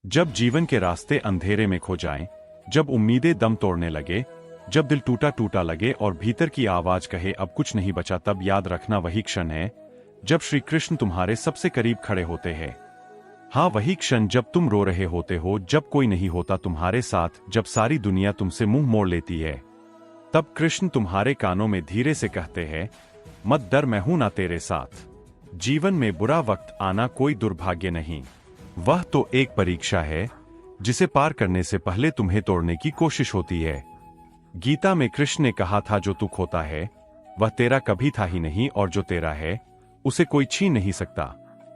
जब जीवन के रास्ते अंधेरे में खो जाएं, जब उम्मीदें दम तोड़ने लगे, जब दिल टूटा टूटा लगे और भीतर की आवाज कहे अब कुछ नहीं बचा, तब याद रखना वही क्षण है जब श्री कृष्ण तुम्हारे सबसे करीब खड़े होते हैं। हाँ, वही क्षण जब तुम रो रहे होते हो, जब कोई नहीं होता तुम्हारे साथ, जब सारी दुनिया तुमसे मुंह मोड़ लेती है। तब कृष्ण तुम्हारे कानों में धीरे से कहते हैं, मत डर, मैं हूं ना तेरे साथ। जीवन में बुरा वक्त आना कोई दुर्भाग्य नहीं, वह तो एक परीक्षा है जिसे पार करने से पहले तुम्हें तोड़ने की कोशिश होती है। गीता में कृष्ण ने कहा था, जो तू खोता है वह तेरा कभी था ही नहीं, और जो तेरा है उसे कोई छीन नहीं सकता।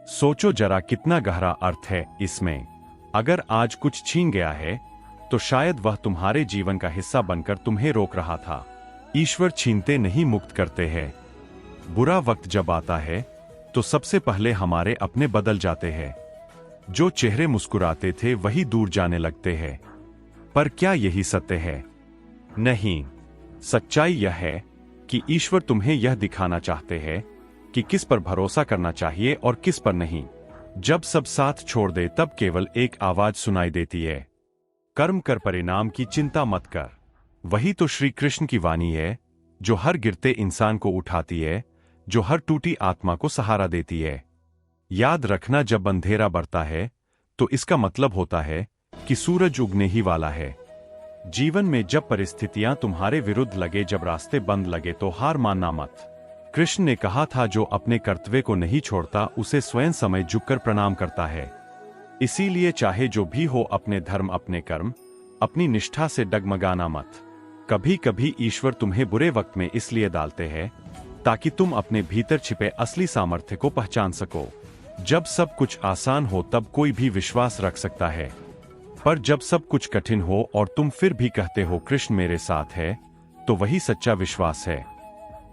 सोचो जरा कितना गहरा अर्थ है इसमें। अगर आज कुछ छीन गया है तो शायद वह तुम्हारे जीवन का हिस्सा बनकर तुम्हें रोक रहा था। ईश्वर छीनते नहीं, मुक्त करते हैं। बुरा वक्त जब आता है तो सबसे पहले हमारे अपने बदल जाते हैं। जो चेहरे मुस्कुराते थे वही दूर जाने लगते हैं। पर क्या यही सत्य है? नहीं, सच्चाई यह है कि ईश्वर तुम्हें यह दिखाना चाहते हैं कि किस पर भरोसा करना चाहिए और किस पर नहीं। जब सब साथ छोड़ दे तब केवल एक आवाज सुनाई देती है, कर्म कर, परिणाम की चिंता मत कर। वही तो श्री कृष्ण की वाणी है, जो हर गिरते इंसान को उठाती है, जो हर टूटी आत्मा को सहारा देती है। याद रखना, जब अंधेरा बढ़ता है तो इसका मतलब होता है कि सूरज उगने ही वाला है। जीवन में जब परिस्थितियां तुम्हारे विरुद्ध लगे, जब रास्ते बंद लगे, तो हार मानना मत। कृष्ण ने कहा था, जो अपने कर्तव्य को नहीं छोड़ता उसे स्वयं समय झुककर प्रणाम करता है। इसीलिए चाहे जो भी हो, अपने धर्म, अपने कर्म, अपनी निष्ठा से डगमगाना मत। कभी कभी ईश्वर तुम्हें बुरे वक्त में इसलिए डालते हैं ताकि तुम अपने भीतर छिपे असली सामर्थ्य को पहचान सको। जब सब कुछ आसान हो तब कोई भी विश्वास रख सकता है, पर जब सब कुछ कठिन हो और तुम फिर भी कहते हो कृष्ण मेरे साथ है, तो वही सच्चा विश्वास है।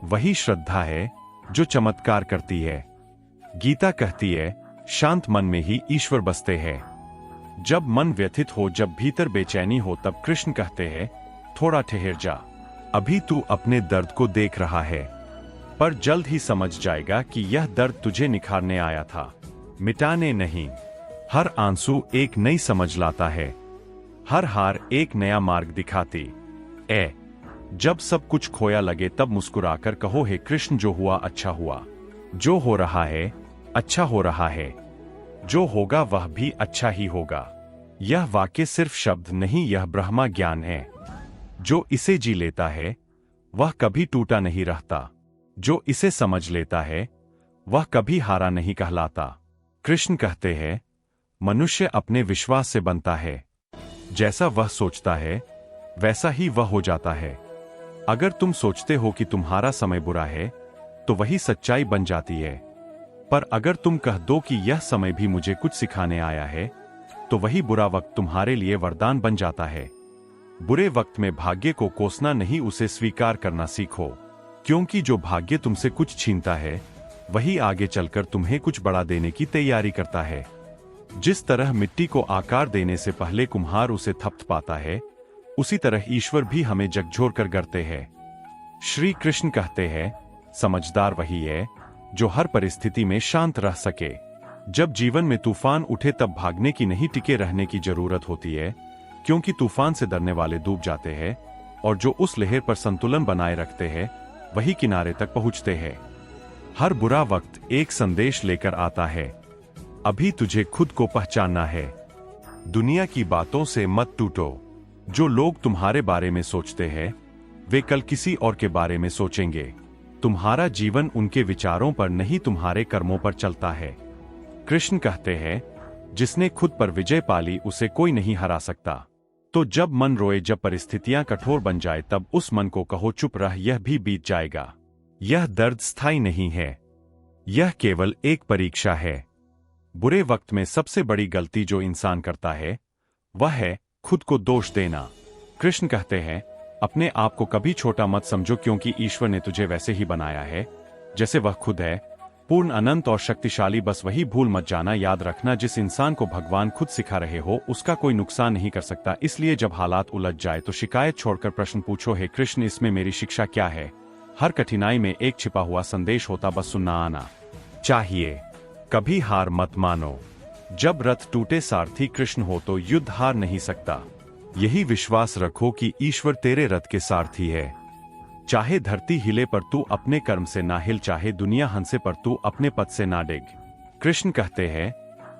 वही श्रद्धा है जो चमत्कार करती है। गीता कहती है, शांत मन में ही ईश्वर बसते हैं। जब मन व्यथित हो, जब भीतर बेचैनी हो, तब कृष्ण कहते हैं, थोड़ा ठहर जा। अभी तू अपने दर्द को देख रहा है, पर जल्द ही समझ जाएगा कि यह दर्द तुझे निखारने आया था, मिटाने नहीं। हर आंसू एक नई समझ लाता है, हर हार एक नया मार्ग दिखाती है। जब सब कुछ खोया लगे तब मुस्कुराकर कहो, हे कृष्ण, जो हुआ अच्छा हुआ, जो हो रहा है अच्छा हो रहा है, जो होगा वह भी अच्छा ही होगा। यह वाक्य सिर्फ शब्द नहीं, यह ब्रह्मा ज्ञान है। जो इसे जी लेता है वह कभी टूटा नहीं रहता, जो इसे समझ लेता है वह कभी हारा नहीं कहलाता। कृष्ण कहते हैं, मनुष्य अपने विश्वास से बनता है। जैसा वह सोचता है वैसा ही वह हो जाता है। अगर तुम सोचते हो कि तुम्हारा समय बुरा है तो वही सच्चाई बन जाती है, पर अगर तुम कह दो कि यह समय भी मुझे कुछ सिखाने आया है, तो वही बुरा वक्त तुम्हारे लिए वरदान बन जाता है। बुरे वक्त में भाग्य को कोसना नहीं, उसे स्वीकार करना सीखो, क्योंकि जो भाग्य तुमसे कुछ छीनता है वही आगे चलकर तुम्हें कुछ बड़ा देने की तैयारी करता है। जिस तरह मिट्टी को आकार देने से पहले कुम्हार उसे थपथपाता है, उसी तरह ईश्वर भी हमें झकझोर कर गढ़ते हैं। श्री कृष्ण कहते हैं, समझदार वही है जो हर परिस्थिति में शांत रह सके। जब जीवन में तूफान उठे तब भागने की नहीं, टिके रहने की जरूरत होती है, क्योंकि तूफान से डरने वाले डूब जाते हैं और जो उस लहर पर संतुलन बनाए रखते हैं वही किनारे तक पहुंचते हैं। हर बुरा वक्त एक संदेश लेकर आता है, अभी तुझे खुद को पहचानना है। दुनिया की बातों से मत टूटो। जो लोग तुम्हारे बारे में सोचते हैं वे कल किसी और के बारे में सोचेंगे। तुम्हारा जीवन उनके विचारों पर नहीं, तुम्हारे कर्मों पर चलता है। कृष्ण कहते हैं, जिसने खुद पर विजय पाली उसे कोई नहीं हरा सकता। तो जब मन रोए, जब परिस्थितियां कठोर बन जाए, तब उस मन को कहो, चुप रह, यह भी बीत जाएगा। यह दर्द स्थायी नहीं है, यह केवल एक परीक्षा है। बुरे वक्त में सबसे बड़ी गलती जो इंसान करता है वह है खुद को दोष देना। कृष्ण कहते हैं, अपने आप को कभी छोटा मत समझो, क्योंकि ईश्वर ने तुझे वैसे ही बनाया है जैसे वह खुद है, पूर्ण, अनंत और शक्तिशाली। बस वही भूल मत जाना। याद रखना, जिस इंसान को भगवान खुद सिखा रहे हो उसका कोई नुकसान नहीं कर सकता। इसलिए जब हालात उलझ जाए तो शिकायत छोड़कर प्रश्न पूछो, हे कृष्ण, इसमें मेरी शिक्षा क्या है? हर कठिनाई में एक छिपा हुआ संदेश होता, बस सुनना आना चाहिए। कभी हार मत मानो, जब रथ टूटे सारथी कृष्ण हो तो युद्ध हार नहीं सकता। यही विश्वास रखो कि ईश्वर तेरे रथ के सारथी है। चाहे धरती हिले पर तू अपने कर्म से ना हिल, चाहे दुनिया हंसे पर तू अपने पद से ना डिग। कृष्ण कहते हैं,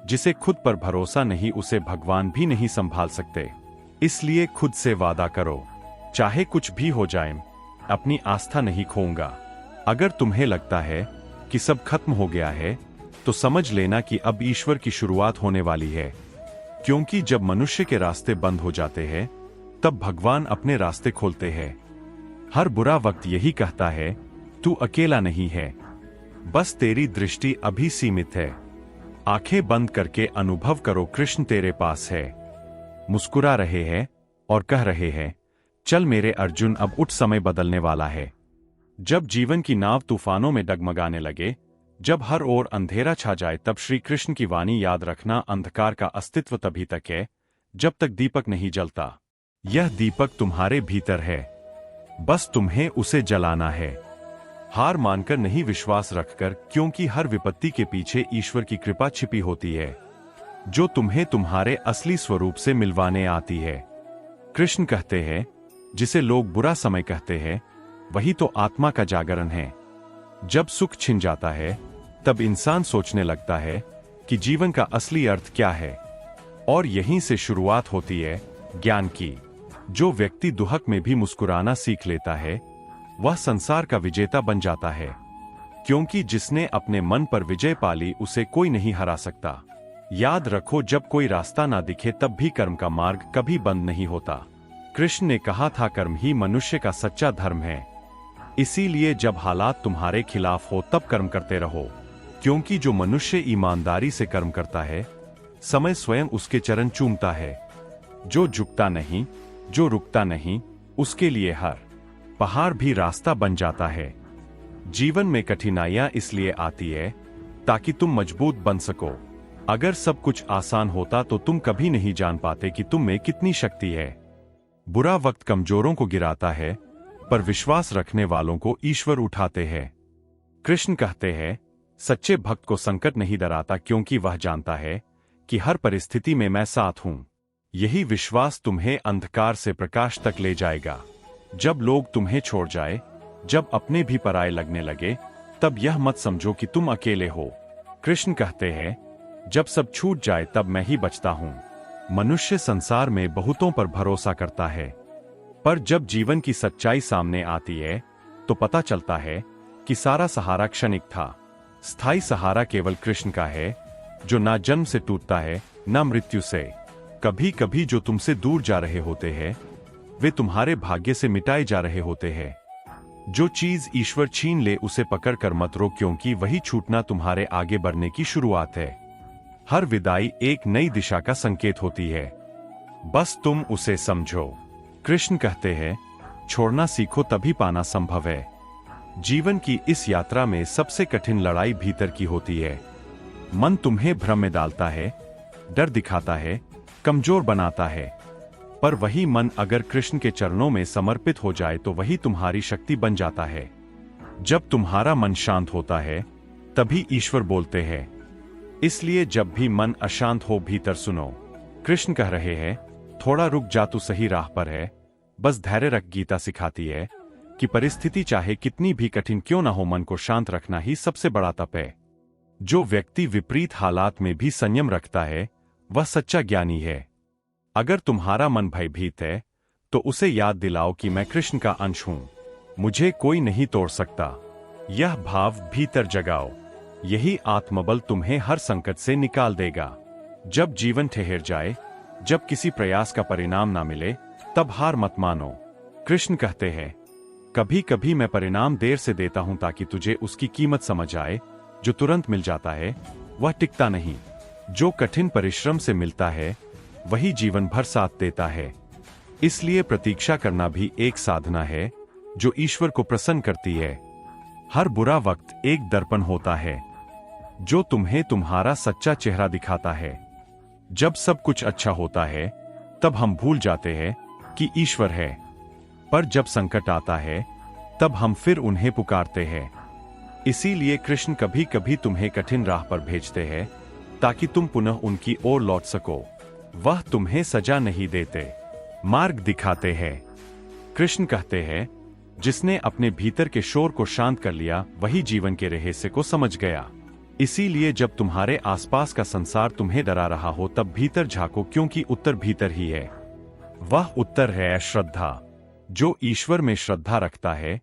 जिसे खुद पर भरोसा नहीं उसे भगवान भी नहीं संभाल सकते। इसलिए खुद से वादा करो, चाहे कुछ भी हो जाए, अपनी आस्था नहीं खोऊंगा। अगर तुम्हें लगता है कि सब खत्म हो गया है, तो समझ लेना कि अब ईश्वर की शुरुआत होने वाली है। क्योंकि जब मनुष्य के रास्ते बंद हो जाते हैं, तब भगवान अपने रास्ते खोलते हैं। हर बुरा वक्त यही कहता है, तू अकेला नहीं है, बस तेरी दृष्टि अभी सीमित है। आंखें बंद करके अनुभव करो, कृष्ण तेरे पास है, मुस्कुरा रहे हैं और कह रहे हैं, चल मेरे अर्जुन, अब उठ, समय बदलने वाला है। जब जीवन की नाव तूफानों में डगमगाने लगे, जब हर ओर अंधेरा छा जाए, तब श्री कृष्ण की वाणी याद रखना, अंधकार का अस्तित्व तभी तक है जब तक दीपक नहीं जलता। यह दीपक तुम्हारे भीतर है, बस तुम्हें उसे जलाना है। हार मानकर नहीं, विश्वास रखकर, क्योंकि हर विपत्ति के पीछे ईश्वर की कृपा छिपी होती है, जो तुम्हें तुम्हारे असली स्वरूप से मिलवाने आती है। कृष्ण कहते हैं, जिसे लोग बुरा समय कहते हैं, वही तो आत्मा का जागरण है। जब सुख छिन जाता है, तब इंसान सोचने लगता है कि जीवन का असली अर्थ क्या है, और यहीं से शुरुआत होती है ज्ञान की। जो व्यक्ति दुहक में भी मुस्कुराना सीख लेता है, वह संसार का विजेता बन जाता है, क्योंकि जिसने अपने मन पर विजय पाली उसे कोई नहीं हरा सकता। याद रखो, जब कोई रास्ता ना दिखे तब भी कर्म का मार्ग कभी बंद नहीं होता। कृष्ण ने कहा था, कर्म ही मनुष्य का सच्चा धर्म है। इसीलिए जब हालात तुम्हारे खिलाफ हो तब कर्म करते रहो, क्योंकि जो मनुष्य ईमानदारी से कर्म करता है, समय स्वयं उसके चरण चूमता है। जो झुकता नहीं, जो रुकता नहीं, उसके लिए हर पहाड़ भी रास्ता बन जाता है। जीवन में कठिनाइयां इसलिए आती है ताकि तुम मजबूत बन सको। अगर सब कुछ आसान होता तो तुम कभी नहीं जान पाते कि तुम में कितनी शक्ति है। बुरा वक्त कमजोरों को गिराता है, पर विश्वास रखने वालों को ईश्वर उठाते हैं। कृष्ण कहते हैं, सच्चे भक्त को संकट नहीं डराता, क्योंकि वह जानता है कि हर परिस्थिति में मैं साथ हूं। यही विश्वास तुम्हें अंधकार से प्रकाश तक ले जाएगा। जब लोग तुम्हें छोड़ जाए, जब अपने भी पराये लगने लगे, तब यह मत समझो कि तुम अकेले हो। कृष्ण कहते हैं, जब सब छूट जाए तब मैं ही बचता हूं। मनुष्य संसार में बहुतों पर भरोसा करता है, पर जब जीवन की सच्चाई सामने आती है तो पता चलता है कि सारा सहारा क्षणिक था। स्थायी सहारा केवल कृष्ण का है, जो ना जन्म से टूटता है ना मृत्यु से। कभी कभी जो तुमसे दूर जा रहे होते हैं, वे तुम्हारे भाग्य से मिटाए जा रहे होते हैं। जो चीज ईश्वर छीन ले उसे पकड़ कर मत रो, क्योंकि वही छूटना तुम्हारे आगे बढ़ने की शुरुआत है। हर विदाई एक नई दिशा का संकेत होती है, बस तुम उसे समझो। कृष्ण कहते हैं, छोड़ना सीखो तभी पाना संभव है। जीवन की इस यात्रा में सबसे कठिन लड़ाई भीतर की होती है। मन तुम्हें भ्रम में डालता है, डर दिखाता है, कमजोर बनाता है, पर वही मन अगर कृष्ण के चरणों में समर्पित हो जाए तो वही तुम्हारी शक्ति बन जाता है। जब तुम्हारा मन शांत होता है, तभी ईश्वर बोलते हैं। इसलिए जब भी मन अशांत हो, भीतर सुनो। कृष्ण कह रहे हैं, थोड़ा रुक जा, तू सही राह पर है, बस धैर्य रख। गीता सिखाती है कि परिस्थिति चाहे कितनी भी कठिन क्यों ना हो, मन को शांत रखना ही सबसे बड़ा तप है। जो व्यक्ति विपरीत हालात में भी संयम रखता है, वह सच्चा ज्ञानी है। अगर तुम्हारा मन भयभीत है, तो उसे याद दिलाओ कि मैं कृष्ण का अंश हूं, मुझे कोई नहीं तोड़ सकता। यह भाव भीतर जगाओ, यही आत्मबल तुम्हें हर संकट से निकाल देगा। जब जीवन ठहर जाए, जब किसी प्रयास का परिणाम ना मिले, तब हार मत मानो। कृष्ण कहते हैं, कभी कभी मैं परिणाम देर से देता हूं ताकि तुझे उसकी कीमत समझ आए। जो तुरंत मिल जाता है वह टिकता नहीं, जो कठिन परिश्रम से मिलता है वही जीवन भर साथ देता है। इसलिए प्रतीक्षा करना भी एक साधना है जो ईश्वर को प्रसन्न करती है। हर बुरा वक्त एक दर्पण होता है जो तुम्हें तुम्हारा सच्चा चेहरा दिखाता है। जब सब कुछ अच्छा होता है तब हम भूल जाते हैं कि ईश्वर है, पर जब संकट आता है तब हम फिर उन्हें पुकारते हैं। इसीलिए कृष्ण कभी कभी तुम्हें कठिन राह पर भेजते हैं ताकि तुम पुनः उनकी ओर लौट सको। वह तुम्हें सजा नहीं देते, मार्ग दिखाते हैं। कृष्ण कहते हैं, जिसने अपने भीतर के शोर को शांत कर लिया वही जीवन के रहस्य को समझ गया। इसीलिए जब तुम्हारे आसपास का संसार तुम्हें डरा रहा हो तब भीतर झांको, क्योंकि उत्तर भीतर ही है। वह उत्तर है श्रद्धा। जो ईश्वर में श्रद्धा रखता है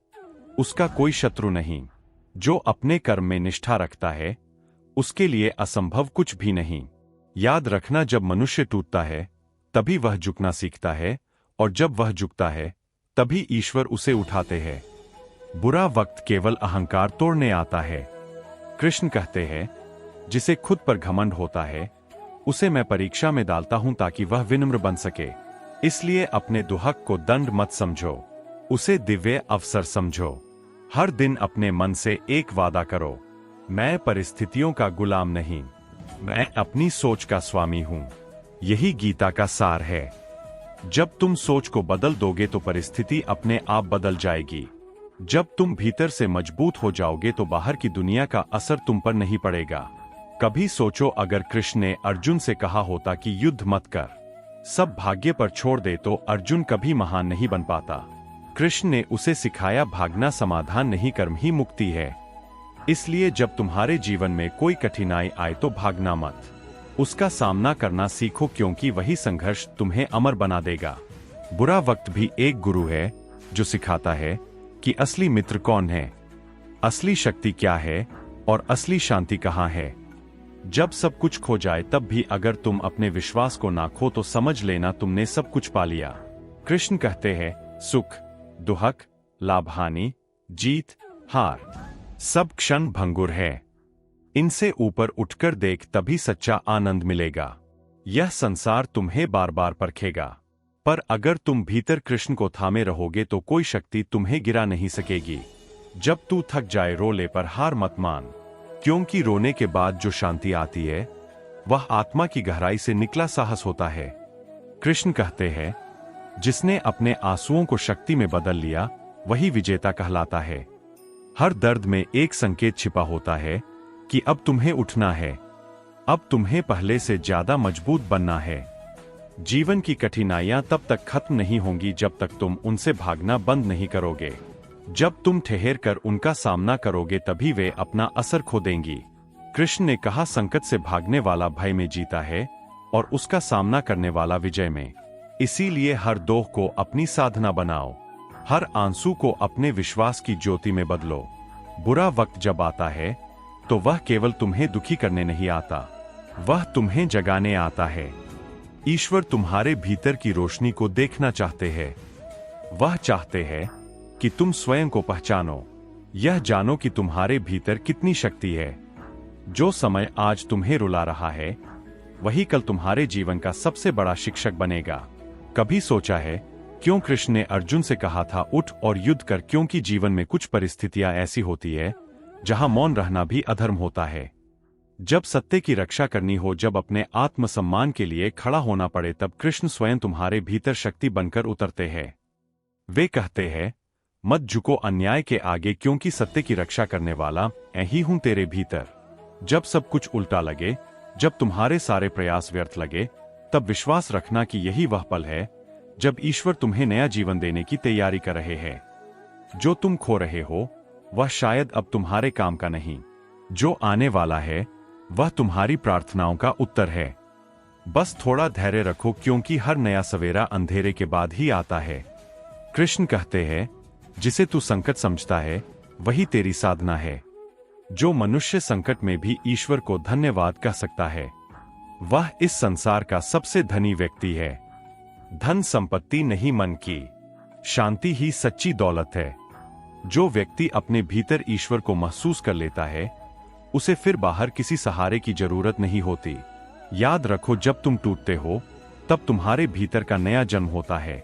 उसका कोई शत्रु नहीं। जो अपने कर्म में निष्ठा रखता है उसके लिए असंभव कुछ भी नहीं। याद रखना, जब मनुष्य टूटता है तभी वह झुकना सीखता है, और जब वह झुकता है तभी ईश्वर उसे उठाते हैं। बुरा वक्त केवल अहंकार तोड़ने आता है। कृष्ण कहते हैं, जिसे खुद पर घमंड होता है उसे मैं परीक्षा में डालता हूं ताकि वह विनम्र बन सके। इसलिए अपने दुहक को दंड मत समझो, उसे दिव्य अवसर समझो। हर दिन अपने मन से एक वादा करो, मैं परिस्थितियों का गुलाम नहीं, मैं अपनी सोच का स्वामी हूं। यही गीता का सार है। जब तुम सोच को बदल दोगे तो परिस्थिति अपने आप बदल जाएगी। जब तुम भीतर से मजबूत हो जाओगे तो बाहर की दुनिया का असर तुम पर नहीं पड़ेगा। कभी सोचो, अगर कृष्ण ने अर्जुन से कहा होता कि युद्ध मत कर, सब भाग्य पर छोड़ दे, तो अर्जुन कभी महान नहीं बन पाता। कृष्ण ने उसे सिखाया, भागना समाधान नहीं, कर्म ही मुक्ति है। इसलिए जब तुम्हारे जीवन में कोई कठिनाई आए तो भागना मत, उसका सामना करना सीखो, क्योंकि वही संघर्ष तुम्हें अमर बना देगा। बुरा वक्त भी एक गुरु है जो सिखाता है कि असली मित्र कौन है, असली शक्ति क्या है और असली शांति कहाँ है। जब सब कुछ खो जाए तब भी अगर तुम अपने विश्वास को ना खो तो समझ लेना तुमने सब कुछ पा लिया। कृष्ण कहते हैं, सुख, दुहक, लाभ, हानि, जीत, हार सब क्षण भंगुर है। इनसे ऊपर उठकर देख, तभी सच्चा आनंद मिलेगा। यह संसार तुम्हें बार बार परखेगा, पर अगर तुम भीतर कृष्ण को थामे रहोगे तो कोई शक्ति तुम्हें गिरा नहीं सकेगी। जब तू थक जाए रो ले, पर हार मत मान, क्योंकि रोने के बाद जो शांति आती है वह आत्मा की गहराई से निकला साहस होता है। कृष्ण कहते हैं, जिसने अपने आंसुओं को शक्ति में बदल लिया वही विजेता कहलाता है। हर दर्द में एक संकेत छिपा होता है कि अब तुम्हें उठना है, अब तुम्हें पहले से ज्यादा मजबूत बनना है। जीवन की कठिनाइयां तब तक खत्म नहीं होंगी जब तक तुम उनसे भागना बंद नहीं करोगे। जब तुम ठहर कर उनका सामना करोगे तभी वे अपना असर खो देंगी। कृष्ण ने कहा, संकट से भागने वाला भय में जीता है और उसका सामना करने वाला विजय में। इसीलिए हर दोह को अपनी साधना बनाओ, हर आंसू को अपने विश्वास की ज्योति में बदलो। बुरा वक्त जब आता है तो वह केवल तुम्हें दुखी करने नहीं आता, वह तुम्हें जगाने आता है। ईश्वर तुम्हारे भीतर की रोशनी को देखना चाहते हैं। वह चाहते हैं कि तुम स्वयं को पहचानो, यह जानो कि तुम्हारे भीतर कितनी शक्ति है। जो समय आज तुम्हें रुला रहा है वही कल तुम्हारे जीवन का सबसे बड़ा शिक्षक बनेगा। कभी सोचा है क्यों कृष्ण ने अर्जुन से कहा था, उठ और युद्ध कर? क्योंकि जीवन में कुछ परिस्थितियां ऐसी होती है जहां मौन रहना भी अधर्म होता है। जब सत्य की रक्षा करनी हो, जब अपने आत्मसम्मान के लिए खड़ा होना पड़े, तब कृष्ण स्वयं तुम्हारे भीतर शक्ति बनकर उतरते हैं। वे कहते हैं, मत झुको अन्याय के आगे, क्योंकि सत्य की रक्षा करने वाला मैं ही हूं तेरे भीतर। जब सब कुछ उल्टा लगे, जब तुम्हारे सारे प्रयास व्यर्थ लगे, तब विश्वास रखना कि यही वह पल है जब ईश्वर तुम्हें नया जीवन देने की तैयारी कर रहे हैं। जो तुम खो रहे हो वह शायद अब तुम्हारे काम का नहीं, जो आने वाला है वह तुम्हारी प्रार्थनाओं का उत्तर है। बस थोड़ा धैर्य रखो, क्योंकि हर नया सवेरा अंधेरे के बाद ही आता है। कृष्ण कहते हैं, जिसे तू संकट समझता है वही तेरी साधना है। जो मनुष्य संकट में भी ईश्वर को धन्यवाद कह सकता है वह इस संसार का सबसे धनी व्यक्ति है। धन संपत्ति नहीं, मन की शांति ही सच्ची दौलत है। जो व्यक्ति अपने भीतर ईश्वर को महसूस कर लेता है उसे फिर बाहर किसी सहारे की जरूरत नहीं होती। याद रखो, जब तुम टूटते हो तब तुम्हारे भीतर का नया जन्म होता है।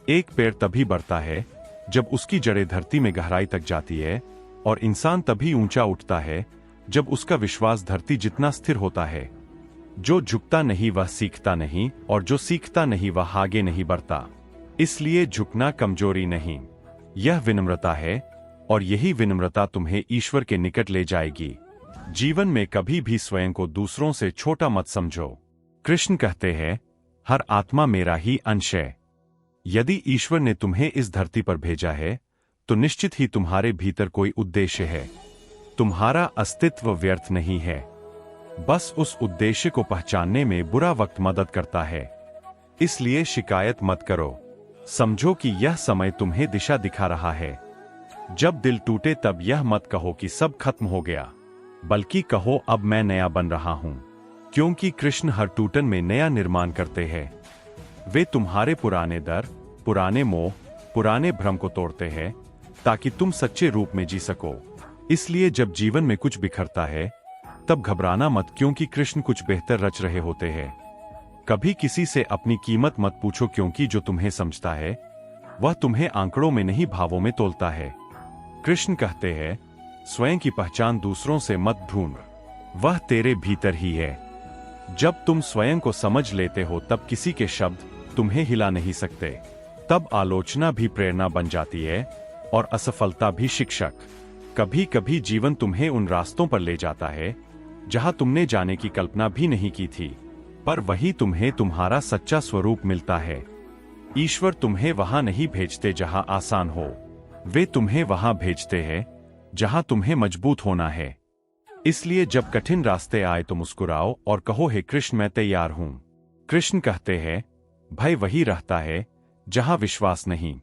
एक पेड़ तभी बढ़ता है जब उसकी जड़ें धरती में गहराई तक जाती है, और इंसान तभी ऊंचा उठता है जब उसका विश्वास धरती जितना स्थिर होता है। जो झुकता नहीं वह सीखता नहीं, और जो सीखता नहीं वह आगे नहीं बढ़ता। इसलिए झुकना कमजोरी नहीं, यह विनम्रता है, और यही विनम्रता तुम्हें ईश्वर के निकट ले जाएगी। जीवन में कभी भी स्वयं को दूसरों से छोटा मत समझो। कृष्ण कहते हैं, हर आत्मा मेरा ही अंश है। यदि ईश्वर ने तुम्हें इस धरती पर भेजा है तो निश्चित ही तुम्हारे भीतर कोई उद्देश्य है। तुम्हारा अस्तित्व व्यर्थ नहीं है, बस उस उद्देश्य को पहचानने में बुरा वक्त मदद करता है। इसलिए शिकायत मत करो, समझो कि यह समय तुम्हें दिशा दिखा रहा है। जब दिल टूटे तब यह मत कहो कि सब खत्म हो गया, बल्कि कहो अब मैं नया बन रहा हूं, क्योंकि कृष्ण हर टूटन में नया निर्माण करते हैं। वे तुम्हारे पुराने डर, पुराने मोह, पुराने भ्रम को तोड़ते हैं ताकि तुम सच्चे रूप में जी सको। इसलिए जब जीवन में कुछ बिखरता है तब घबराना मत, क्योंकि कृष्ण कुछ बेहतर रच रहे होते हैं। कभी किसी से अपनी कीमत मत पूछो, क्योंकि जो तुम्हें समझता है वह तुम्हें आंकड़ों में नहीं भावों में तोलता है। कृष्ण कहते हैं, स्वयं की पहचान दूसरों से मत ढूंढ, वह तेरे भीतर ही है। जब तुम स्वयं को समझ लेते हो तब किसी के शब्द तुम्हें हिला नहीं सकते। तब आलोचना भी प्रेरणा बन जाती है और असफलता भी शिक्षक। कभी कभी जीवन तुम्हें उन रास्तों पर ले जाता है जहां तुमने जाने की कल्पना भी नहीं की थी, पर वही तुम्हें तुम्हारा सच्चा स्वरूप मिलता है। ईश्वर तुम्हें वहां नहीं भेजते जहां आसान हो, वे तुम्हें वहां भेजते हैं जहां तुम्हें मजबूत होना है। इसलिए जब कठिन रास्ते आए तो मुस्कुराओ और कहो, हे कृष्ण मैं तैयार हूं। कृष्ण कहते हैं, भय वही रहता है जहां विश्वास नहीं।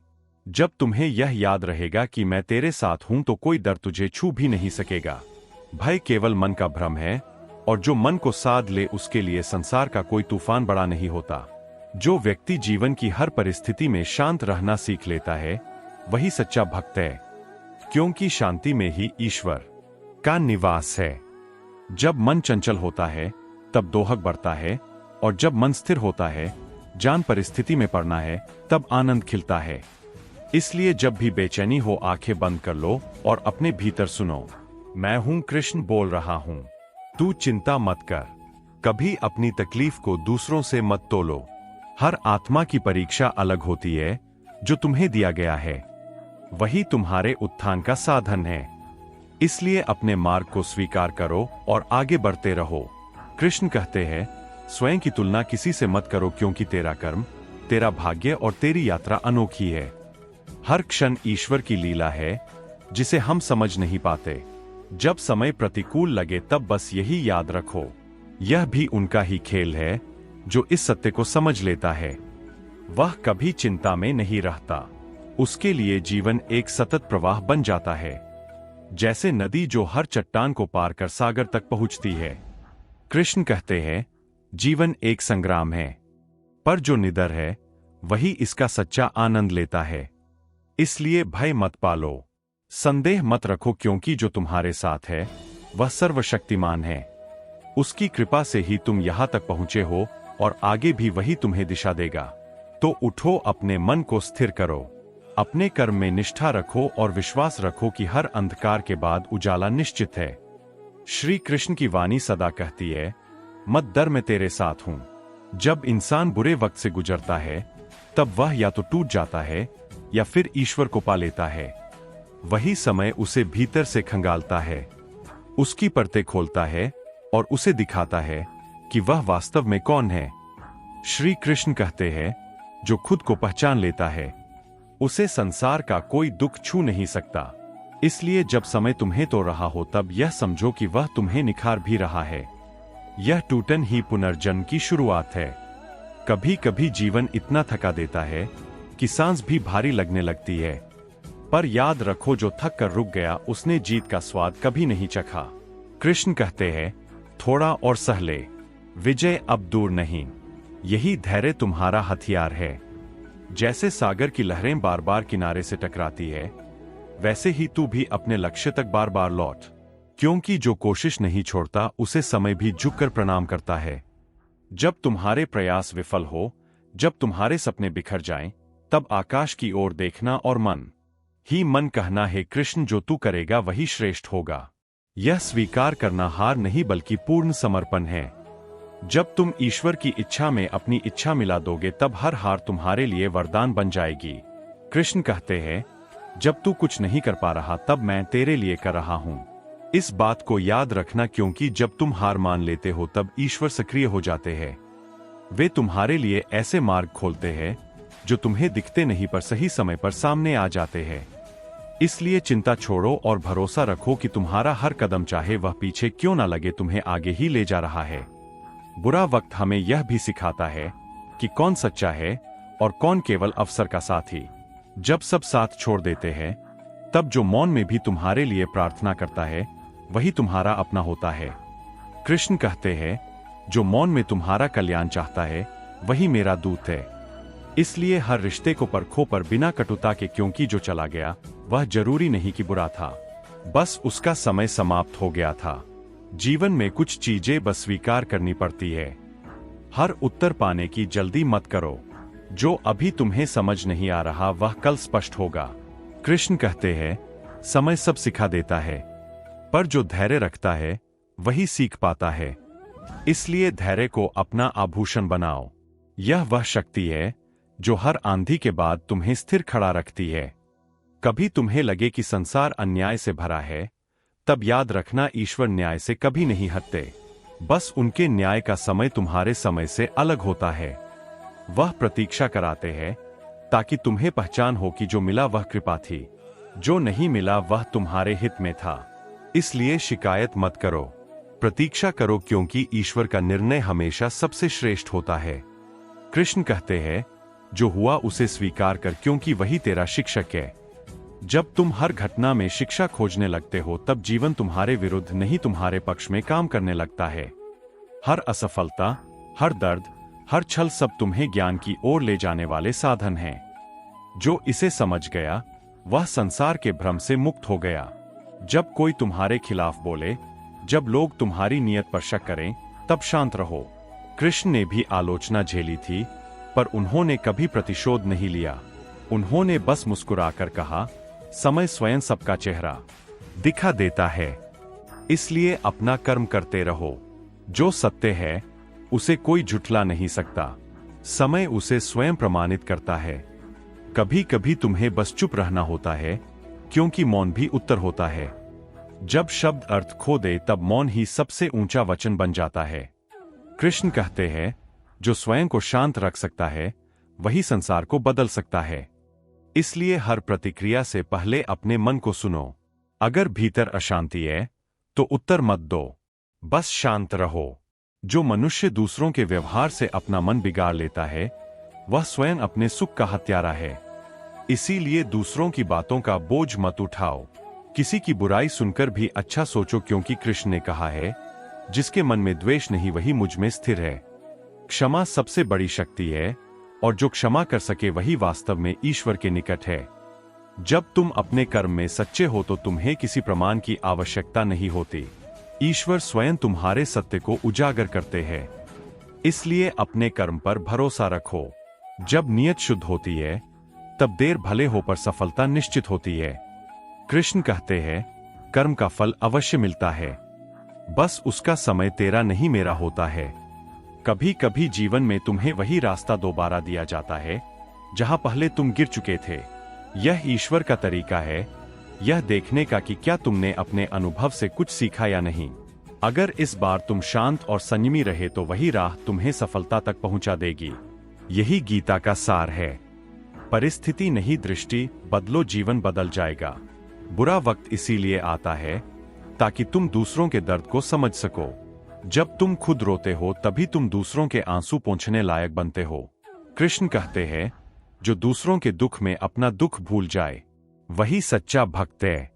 जब तुम्हें यह याद रहेगा कि मैं तेरे साथ हूं तो कोई डर तुझे छू भी नहीं सकेगा। भय केवल मन का भ्रम है, और जो मन को साध ले उसके लिए संसार का कोई तूफान बड़ा नहीं होता। जो व्यक्ति जीवन की हर परिस्थिति में शांत रहना सीख लेता है वही सच्चा भक्त है, क्योंकि शांति में ही ईश्वर का निवास है। जब मन चंचल होता है तब दोहक बढ़ता है, और जब मन स्थिर होता है, जान परिस्थिति में पड़ना है, तब आनंद खिलता है। इसलिए जब भी बेचैनी हो आंखें बंद कर लो और अपने भीतर सुनो, मैं हूं कृष्ण बोल रहा हूं, तू चिंता मत कर। कभी अपनी तकलीफ को दूसरों से मत तोलो। हर आत्मा की परीक्षा अलग होती है, जो तुम्हें दिया गया है वही तुम्हारे उत्थान का साधन है। इसलिए अपने मार्ग को स्वीकार करो और आगे बढ़ते रहो। कृष्ण कहते हैं, स्वयं की तुलना किसी से मत करो, क्योंकि तेरा कर्म, तेरा भाग्य और तेरी यात्रा अनोखी है। हर क्षण ईश्वर की लीला है जिसे हम समझ नहीं पाते। जब समय प्रतिकूल लगे तब बस यही याद रखो, यह भी उनका ही खेल है जो इस सत्य को समझ लेता है। वह कभी चिंता में नहीं रहता, उसके लिए जीवन एक सतत प्रवाह बन जाता है, जैसे नदी जो हर चट्टान को पार कर सागर तक पहुंचती है। कृष्ण कहते हैं, जीवन एक संग्राम है, पर जो निडर है वही इसका सच्चा आनंद लेता है। इसलिए भय मत पालो, संदेह मत रखो, क्योंकि जो तुम्हारे साथ है वह सर्वशक्तिमान है। उसकी कृपा से ही तुम यहां तक पहुंचे हो और आगे भी वही तुम्हें दिशा देगा। तो उठो, अपने मन को स्थिर करो, अपने कर्म में निष्ठा रखो और विश्वास रखो कि हर अंधकार के बाद उजाला निश्चित है। श्री कृष्ण की वाणी सदा कहती है, मत डर, मैं तेरे साथ हूं। जब इंसान बुरे वक्त से गुजरता है तब वह या तो टूट जाता है या फिर ईश्वर को पा लेता है। वही समय उसे भीतर से खंगालता है, उसकी परतें खोलता है और उसे दिखाता है कि वह वास्तव में कौन है। श्री कृष्ण कहते हैं, जो खुद को पहचान लेता है उसे संसार का कोई दुख छू नहीं सकता। इसलिए जब समय तुम्हें तो रहा हो तब यह समझो कि वह तुम्हें निखार भी रहा है। यह टूटन ही पुनर्जन्म की शुरुआत है। कभी कभी जीवन इतना थका देता है कि सांस भी भारी लगने लगती है, पर याद रखो, जो थक कर रुक गया उसने जीत का स्वाद कभी नहीं चखा। कृष्ण कहते हैं, थोड़ा और सह ले, विजय अब दूर नहीं। यही धैर्य तुम्हारा हथियार है। जैसे सागर की लहरें बार बार किनारे से टकराती है, वैसे ही तू भी अपने लक्ष्य तक बार बार लौट, क्योंकि जो कोशिश नहीं छोड़ता उसे समय भी झुककर प्रणाम करता है। जब तुम्हारे प्रयास विफल हो, जब तुम्हारे सपने बिखर जाएं, तब आकाश की ओर देखना और मन ही मन कहना, है कृष्ण जो तू करेगा वही श्रेष्ठ होगा। यह स्वीकार करना हार नहीं बल्कि पूर्ण समर्पण है। जब तुम ईश्वर की इच्छा में अपनी इच्छा मिला दोगे तब हर हार तुम्हारे लिए वरदान बन जाएगी। कृष्ण कहते हैं, जब तू कुछ नहीं कर पा रहा तब मैं तेरे लिए कर रहा हूं। इस बात को याद रखना, क्योंकि जब तुम हार मान लेते हो तब ईश्वर सक्रिय हो जाते हैं। वे तुम्हारे लिए ऐसे मार्ग खोलते हैं जो तुम्हें दिखते नहीं पर सही समय पर सामने आ जाते हैं। इसलिए चिंता छोड़ो और भरोसा रखो कि तुम्हारा हर कदम, चाहे वह पीछे क्यों ना लगे, तुम्हें आगे ही ले जा रहा है। बुरा वक्त हमें यह भी सिखाता है कि कौन सच्चा है और कौन केवल अवसर का साथी। जब सब साथ छोड़ देते हैं, तब जो मौन में भी तुम्हारे लिए प्रार्थना करता है वही तुम्हारा अपना होता है। कृष्ण कहते हैं, जो मौन में तुम्हारा कल्याण चाहता है वही मेरा दूत है। इसलिए हर रिश्ते को परखो पर बिना कटुता के, क्योंकि जो चला गया वह जरूरी नहीं कि बुरा था, बस उसका समय समाप्त हो गया था। जीवन में कुछ चीजें बस स्वीकार करनी पड़ती है। हर उत्तर पाने की जल्दी मत करो। जो अभी तुम्हें समझ नहीं आ रहा वह कल स्पष्ट होगा। कृष्ण कहते हैं, समय सब सिखा देता है, पर जो धैर्य रखता है वही सीख पाता है। इसलिए धैर्य को अपना आभूषण बनाओ। यह वह शक्ति है जो हर आंधी के बाद तुम्हें स्थिर खड़ा रखती है। कभी तुम्हें लगे कि संसार अन्याय से भरा है, तब याद रखना, ईश्वर न्याय से कभी नहीं हटते। बस उनके न्याय का समय तुम्हारे समय से अलग होता है। वह प्रतीक्षा कराते हैं ताकि तुम्हें पहचान हो कि जो मिला वह कृपा थी, जो नहीं मिला वह तुम्हारे हित में था। इसलिए शिकायत मत करो, प्रतीक्षा करो, क्योंकि ईश्वर का निर्णय हमेशा सबसे श्रेष्ठ होता है। कृष्ण कहते हैं, जो हुआ उसे स्वीकार कर, क्योंकि वही तेरा शिक्षक है। जब तुम हर घटना में शिक्षा खोजने लगते हो तब जीवन तुम्हारे विरुद्ध नहीं तुम्हारे पक्ष में काम करने लगता है। हर असफलता, हर दर्द, हर छल सब तुम्हें ज्ञान की ओर ले जाने वाले साधन हैं। जो इसे समझ गया वह संसार के भ्रम से मुक्त हो गया। जब कोई तुम्हारे खिलाफ बोले, जब लोग तुम्हारी नियत पर शक करें, तब शांत रहो। कृष्ण ने भी आलोचना झेली थी, पर उन्होंने कभी प्रतिशोध नहीं लिया। उन्होंने बस मुस्कुराकर कहा, समय स्वयं सबका चेहरा दिखा देता है, इसलिए अपना कर्म करते रहो। जो सत्य है उसे कोई झुठला नहीं सकता। समय उसे स्वयं प्रमाणित करता है। कभी कभी तुम्हें बस चुप रहना होता है, क्योंकि मौन भी उत्तर होता है। जब शब्द अर्थ खो दे तब मौन ही सबसे ऊंचा वचन बन जाता है। कृष्ण कहते हैं, जो स्वयं को शांत रख सकता है वही संसार को बदल सकता है। इसलिए हर प्रतिक्रिया से पहले अपने मन को सुनो। अगर भीतर अशांति है तो उत्तर मत दो, बस शांत रहो। जो मनुष्य दूसरों के व्यवहार से अपना मन बिगाड़ लेता है वह स्वयं अपने सुख का हत्यारा है। इसीलिए दूसरों की बातों का बोझ मत उठाओ। किसी की बुराई सुनकर भी अच्छा सोचो, क्योंकि कृष्ण ने कहा है, जिसके मन में द्वेष नहीं वही मुझ में स्थिर है। क्षमा सबसे बड़ी शक्ति है, और जो क्षमा कर सके वही वास्तव में ईश्वर के निकट है। जब तुम अपने कर्म में सच्चे हो तो तुम्हें किसी प्रमाण की आवश्यकता नहीं होती। ईश्वर स्वयं तुम्हारे सत्य को उजागर करते हैं। इसलिए अपने कर्म पर भरोसा रखो। जब नियत शुद्ध होती है तब देर भले हो पर सफलता निश्चित होती है। कृष्ण कहते हैं, कर्म का फल अवश्य मिलता है, बस उसका समय तेरा नहीं मेरा होता है। कभी कभी जीवन में तुम्हें वही रास्ता दोबारा दिया जाता है जहां पहले तुम गिर चुके थे। यह ईश्वर का तरीका है, यह देखने का कि क्या तुमने अपने अनुभव से कुछ सीखा या नहीं। अगर इस बार तुम शांत और संयमी रहे तो वही राह तुम्हें सफलता तक पहुंचा देगी। यही गीता का सार है। परिस्थिति नहीं दृष्टि बदलो, जीवन बदल जाएगा। बुरा वक्त इसीलिए आता है ताकि तुम दूसरों के दर्द को समझ सको। जब तुम खुद रोते हो तभी तुम दूसरों के आंसू पोंछने लायक बनते हो। कृष्ण कहते हैं, जो दूसरों के दुख में अपना दुख भूल जाए वही सच्चा भक्त है।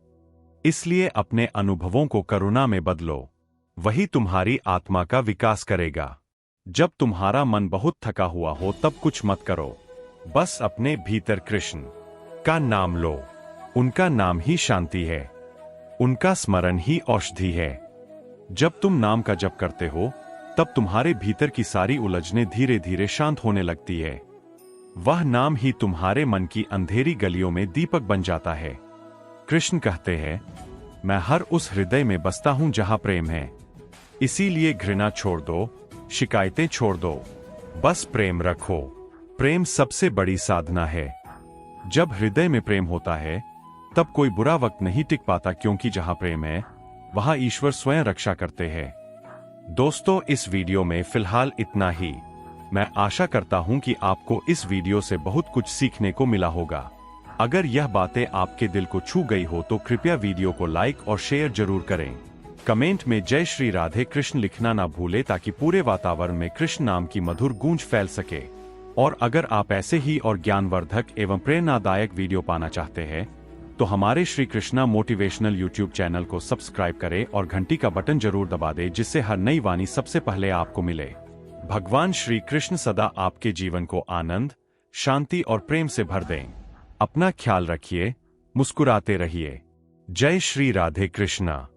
इसलिए अपने अनुभवों को करुणा में बदलो, वही तुम्हारी आत्मा का विकास करेगा। जब तुम्हारा मन बहुत थका हुआ हो तब कुछ मत करो, बस अपने भीतर कृष्ण का नाम लो। उनका नाम ही शांति है, उनका स्मरण ही औषधि है। जब तुम नाम का जप करते हो तब तुम्हारे भीतर की सारी उलझनें धीरे धीरे शांत होने लगती है। वह नाम ही तुम्हारे मन की अंधेरी गलियों में दीपक बन जाता है। कृष्ण कहते हैं, मैं हर उस हृदय में बसता हूं जहां प्रेम है। इसीलिए घृणा छोड़ दो, शिकायतें छोड़ दो, बस प्रेम रखो। प्रेम सबसे बड़ी साधना है। जब हृदय में प्रेम होता है तब कोई बुरा वक्त नहीं टिक पाता, क्योंकि जहां प्रेम है वहां ईश्वर स्वयं रक्षा करते हैं। दोस्तों, इस वीडियो में फिलहाल इतना ही। मैं आशा करता हूं कि आपको इस वीडियो से बहुत कुछ सीखने को मिला होगा। अगर यह बातें आपके दिल को छू गई हो तो कृपया वीडियो को लाइक और शेयर जरूर करें। कमेंट में जय श्री राधे कृष्ण लिखना ना भूले ताकि पूरे वातावरण में कृष्ण नाम की मधुर गूंज फैल सके। और अगर आप ऐसे ही और ज्ञानवर्धक एवं प्रेरणादायक वीडियो पाना चाहते हैं तो हमारे Shri Krishna motivational YouTube channel को सब्सक्राइब करें और घंटी का बटन जरूर दबा दें, जिससे हर नई वाणी सबसे पहले आपको मिले। भगवान श्री कृष्ण सदा आपके जीवन को आनंद, शांति और प्रेम से भर दें। अपना ख्याल रखिए, मुस्कुराते रहिए। जय श्री राधे कृष्णा।